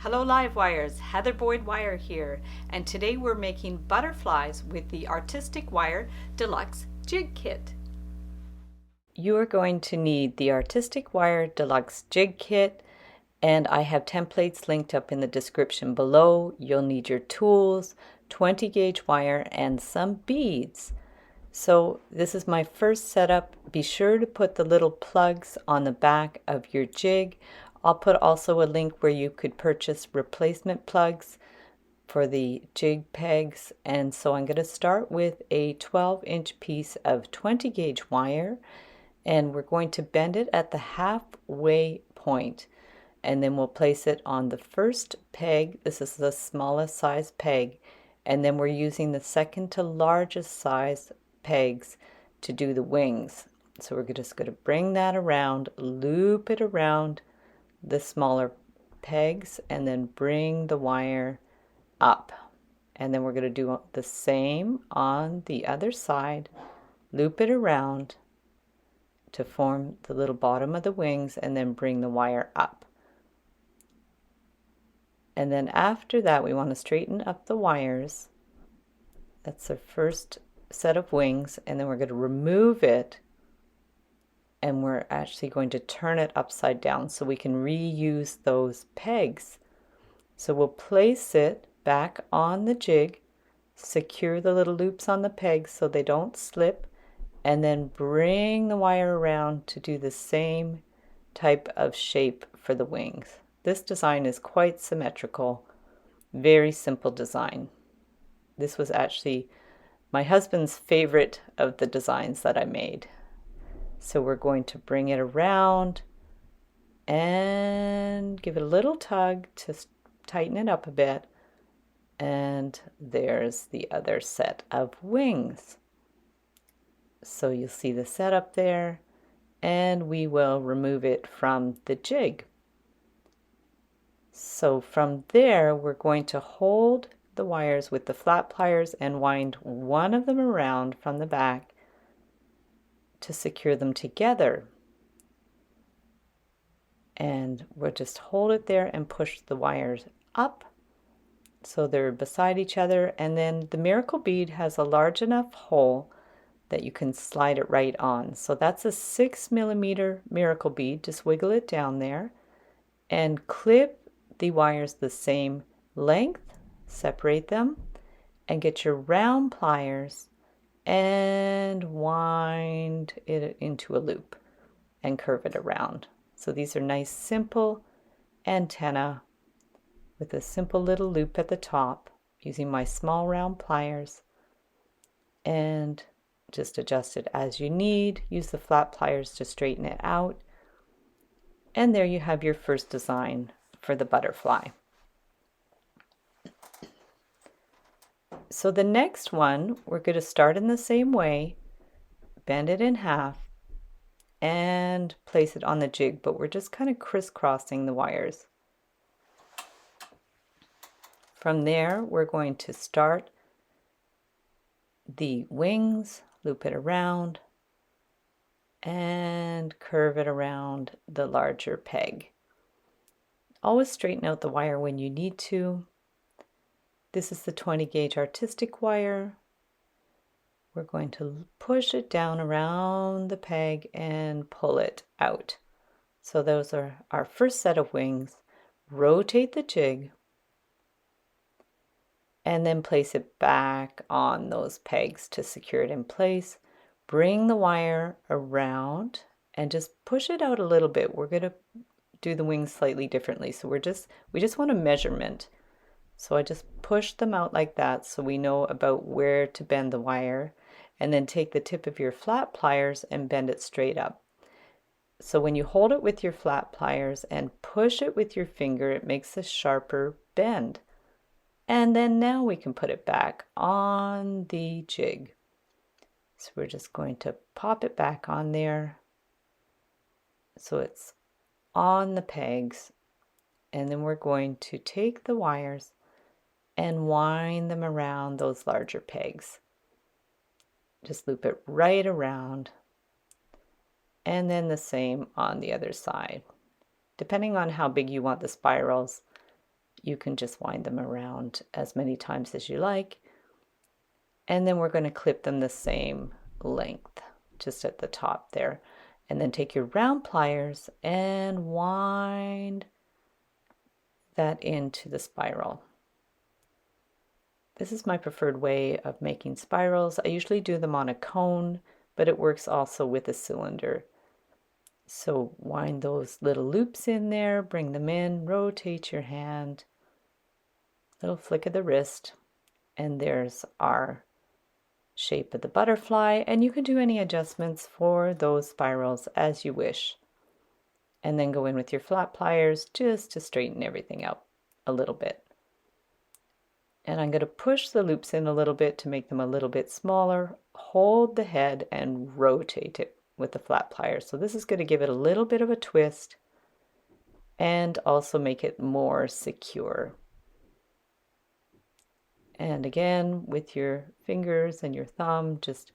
Hello Live Wires, Heather Boyd Wire here, and today we're making butterflies with the Artistic Wire Deluxe Jig Kit. You are going to need the Artistic Wire Deluxe Jig Kit, and I have templates linked up in the description below. You'll need your tools, 20 gauge wire, and some beads. So this is my first setup. Be sure to put the little plugs on the back of your jig. I'll put also a link where you could purchase replacement plugs for the jig pegs. And so I'm going to start with a 12-inch piece of 20 gauge wire, and we're going to bend it at the halfway point. And then we'll place it on the first peg. This is the smallest size peg. And then we're using the second to largest size pegs to do the wings. So we're just going to bring that around, loop it around the smaller pegs, and then bring the wire up. And then we're going to do the same on the other side, loop it around to form the little bottom of the wings, and then bring the wire up. And then after that, we want to straighten up the wires. That's the first set of wings, and then we're going to remove it, and we're actually going to turn it upside down so we can reuse those pegs. So we'll place it back on the jig, secure the little loops on the pegs so they don't slip, and then bring the wire around to do the same type of shape for the wings. This design is quite symmetrical, very simple design. This was actually my husband's favorite of the designs that I made. So we're going to bring it around and give it a little tug to tighten it up a bit. And there's the other set of wings. So you'll see the setup there, and we will remove it from the jig. So from there, we're going to hold the wires with the flat pliers and wind one of them around from the back to secure them together. And we'll just hold it there and push the wires up so they're beside each other. And then the miracle bead has a large enough hole that you can slide it right on. So that's a 6mm miracle bead. Just wiggle it down there and clip the wires the same length, separate them, and get your round pliers and wind it into a loop and curve it around. So these are nice simple antenna with a simple little loop at the top, using my small round pliers, and just adjust it as you need. Use the flat pliers to straighten it out. And there you have your first design for the butterfly. So the next one, we're going to start in the same way, bend it in half, and place it on the jig, but we're just kind of crisscrossing the wires. From there, we're going to start the wings, loop it around, and curve it around the larger peg. Always straighten out the wire when you need to. This is the 20 gauge artistic wire. We're going to push it down around the peg and pull it out. So those are our first set of wings. Rotate the jig and then place it back on those pegs to secure it in place. Bring the wire around and just push it out a little bit. We're going to do the wings slightly differently. So we just want a measurement. So I just push them out like that so we know about where to bend the wire, and then take the tip of your flat pliers and bend it straight up. So when you hold it with your flat pliers and push it with your finger, it makes a sharper bend. And then now we can put it back on the jig. So we're just going to pop it back on there so it's on the pegs, and then we're going to take the wires and wind them around those larger pegs. Just loop it right around, and then the same on the other side. Depending on how big you want the spirals, you can just wind them around as many times as you like. And then we're going to clip them the same length, just at the top there. And then take your round pliers and wind that into the spiral. This is my preferred way of making spirals. I usually do them on a cone, but it works also with a cylinder. So wind those little loops in there, bring them in, rotate your hand, little flick of the wrist, and there's our shape of the butterfly, and you can do any adjustments for those spirals as you wish. And then go in with your flat pliers just to straighten everything out a little bit. And I'm going to push the loops in a little bit to make them a little bit smaller. Hold the head and rotate it with the flat pliers. So this is going to give it a little bit of a twist and also make it more secure. And again, with your fingers and your thumb, just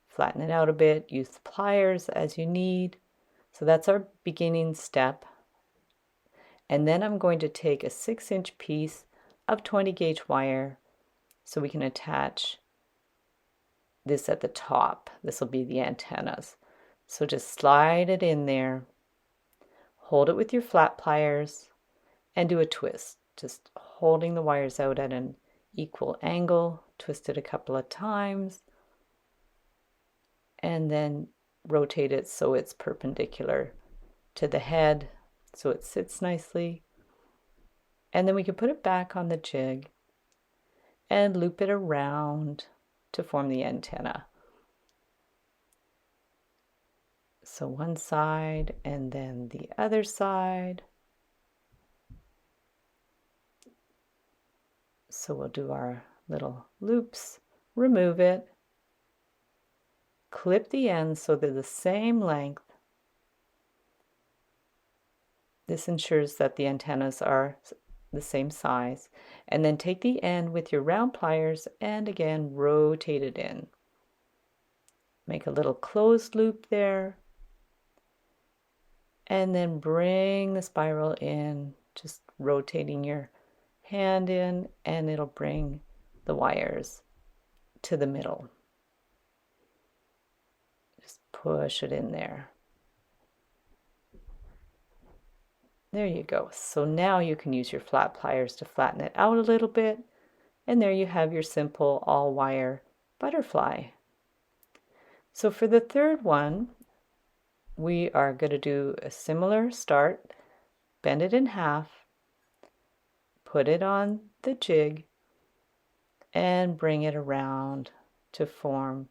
flatten it out a bit. Use the pliers as you need. So that's our beginning step. And then I'm going to take a 6-inch piece of 20 gauge wire so we can attach this at the top. This will be the antennas. So just slide it in there, hold it with your flat pliers, and do a twist. Just holding the wires out at an equal angle, twist it a couple of times, and then rotate it so it's perpendicular to the head so it sits nicely. And then we can put it back on the jig and loop it around to form the antenna. So one side and then the other side. So we'll do our little loops, remove it, clip the ends so they're the same length. This ensures that the antennas are the same size. And then take the end with your round pliers and again rotate it in. Make a little closed loop there. And then bring the spiral in, just rotating your hand in, and it'll bring the wires to the middle. Just push it in there. There you go. So now you can use your flat pliers to flatten it out a little bit, and there you have your simple all-wire butterfly. So for the third one, we are going to do a similar start, bend it in half, put it on the jig, and bring it around to form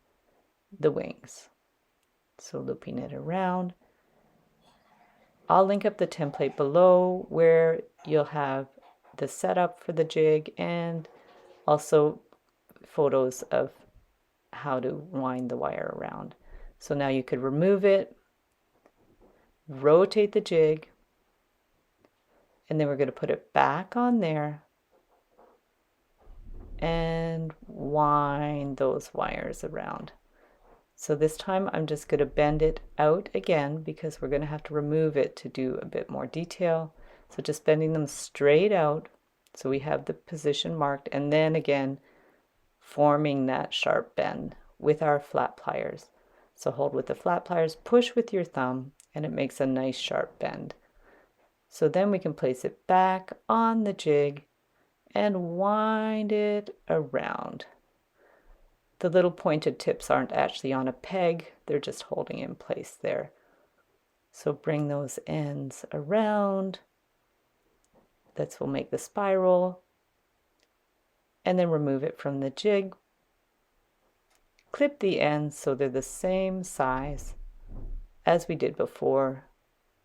the wings. So looping it around. I'll link up the template below where you'll have the setup for the jig and also photos of how to wind the wire around. So now you could remove it, rotate the jig, and then we're going to put it back on there and wind those wires around. So this time I'm just going to bend it out again because we're going to have to remove it to do a bit more detail. So just bending them straight out so we have the position marked, and then again forming that sharp bend with our flat pliers. So hold with the flat pliers, push with your thumb, and it makes a nice sharp bend. So then we can place it back on the jig and wind it around. The little pointed tips aren't actually on a peg, they're just holding in place there. So bring those ends around. This will make the spiral. And then remove it from the jig. Clip the ends so they're the same size as we did before.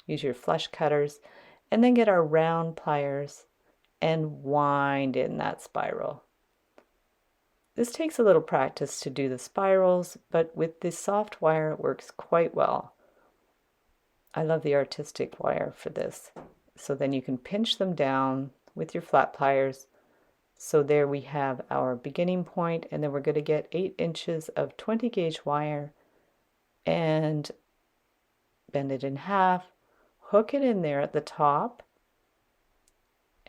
Use your flush cutters and then get our round pliers and wind in that spiral. This takes a little practice to do the spirals, but with this soft wire it works quite well. I love the artistic wire for this. So then you can pinch them down with your flat pliers. So there we have our beginning point, and then we're going to get 8 inches of 20 gauge wire and bend it in half, hook it in there at the top,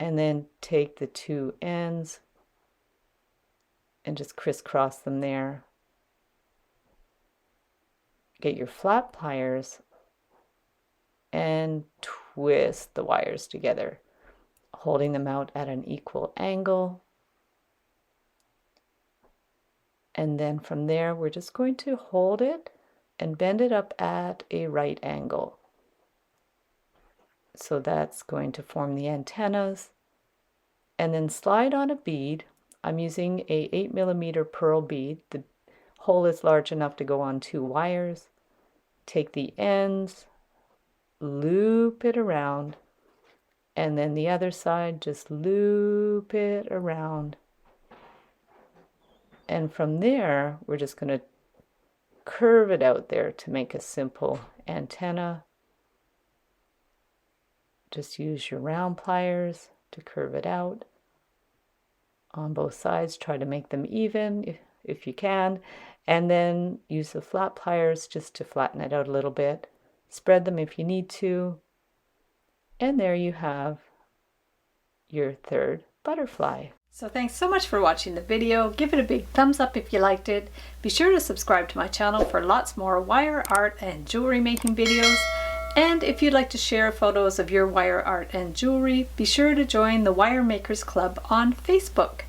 and then take the two ends and just crisscross them there. Get your flat pliers and twist the wires together, holding them out at an equal angle. And then from there, we're just going to hold it and bend it up at a right angle. So that's going to form the antennas. And then slide on a bead. I'm using a 8mm pearl bead. The hole is large enough to go on 2 wires. Take the ends, loop it around, and then the other side, just loop it around. And from there, we're just going to curve it out there to make a simple antenna. Just use your round pliers to curve it out on both sides. Try to make them even if you can, and then use the flat pliers just to flatten it out a little bit. Spread them if you need to, and there you have your third butterfly. So thanks so much for watching the video. Give it a big thumbs up if you liked it. Be sure to subscribe to my channel for lots more wire art and jewelry making videos. And if you'd like to share photos of your wire art and jewelry, be sure to join the Wire Makers Club on Facebook.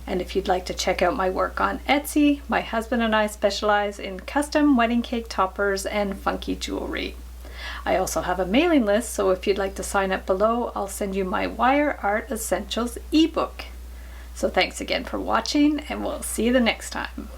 And if you'd like to check out my work on Etsy, my husband and I specialize in custom wedding cake toppers and funky jewelry. I also have a mailing list, so if you'd like to sign up below, I'll send you my Wire Art Essentials ebook. So thanks again for watching, and we'll see you the next time.